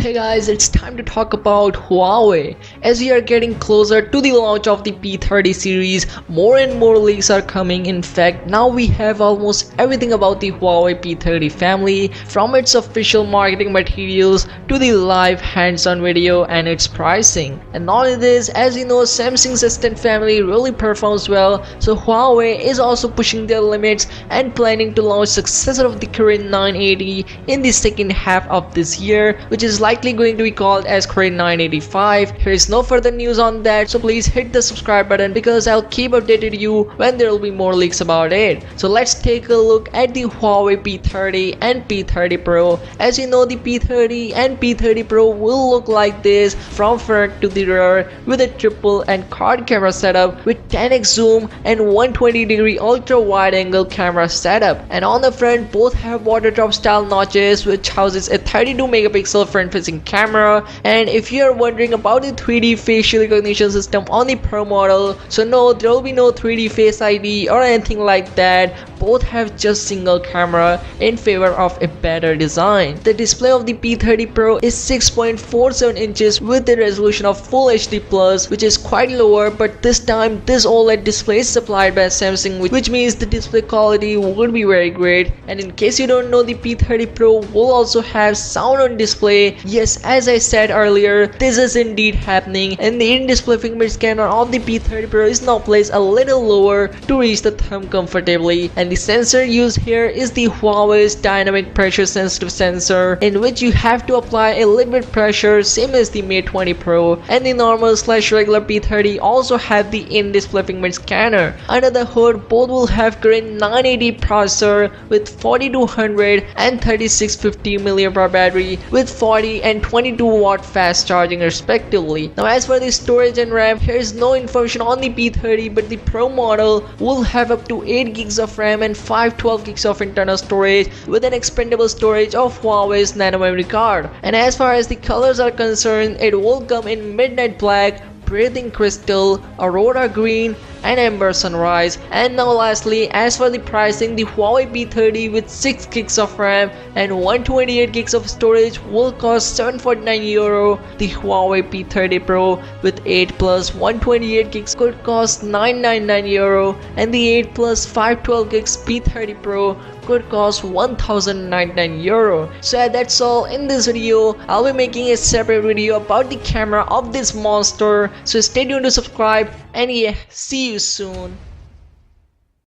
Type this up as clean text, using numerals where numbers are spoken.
Hey guys, it's time to talk about Huawei. As we are getting closer to the launch of the P30 series, more and more leaks are coming. In fact, now we have almost everything about the Huawei P30 family, from its official marketing materials to the live hands-on video and its pricing. And not only this, as you know, Samsung's S10 family really performs well, so Huawei is also pushing their limits and planning to launch successor of the current 980 in the second half of this year, which is likely going to be called as Crane 985. There is no further news on that, so please hit the subscribe button because I'll keep updated you when there will be more leaks about it. So let's take a look at the Huawei P30 and P30 Pro. As you know, the P30 and P30 Pro will look like this from front to the rear with a triple and quad camera setup with 10x zoom and 120-degree ultra wide angle camera setup. And on the front, both have water drop style notches which houses a 32 megapixel front facing camera. And if you are wondering about the 3D facial recognition system on the Pro model, so no, there will be no 3D Face ID or anything like that. Both have just single camera in favor of a better design. The display of the P30 Pro is 6.47 inches with a resolution of Full HD Plus, which is quite lower, but this time this OLED display is supplied by Samsung, which means the display quality would be very great. And in case you don't know, the P30 Pro will also have sound on display. Yes, as I said earlier, this is indeed happening, and the in-display fingerprint scanner of the P30 Pro is now placed a little lower to reach the thumb comfortably. And the sensor used here is the Huawei's dynamic pressure sensitive sensor, in which you have to apply a liquid pressure same as the Mate 20 Pro. And the normal/regular P30 also have the in-display fingerprint scanner. Under the hood, both will have current 980 processor with 4200 and 3650 mAh battery with 40 and 22 watt fast charging respectively. Now as for the storage and RAM, here is no information on the P30, but the Pro model will have up to 8 gigs of RAM and 512 gigs of internal storage with an expandable storage of Huawei's nano memory card. And as far as the colors are concerned, it will come in midnight black, breathing crystal, aurora green, and amber sunrise. And now lastly, as for the pricing, the Huawei P30 with 6 gigs of RAM and 128 gigs of storage will cost €749. The Huawei P30 Pro with 8 plus 128 gigs could cost €999, and the 8 plus 512 gigs P30 Pro could cost €1099. So yeah, that's all in this video. I'll be making a separate video about the camera of this monster, so stay tuned to subscribe, and yeah, see you soon.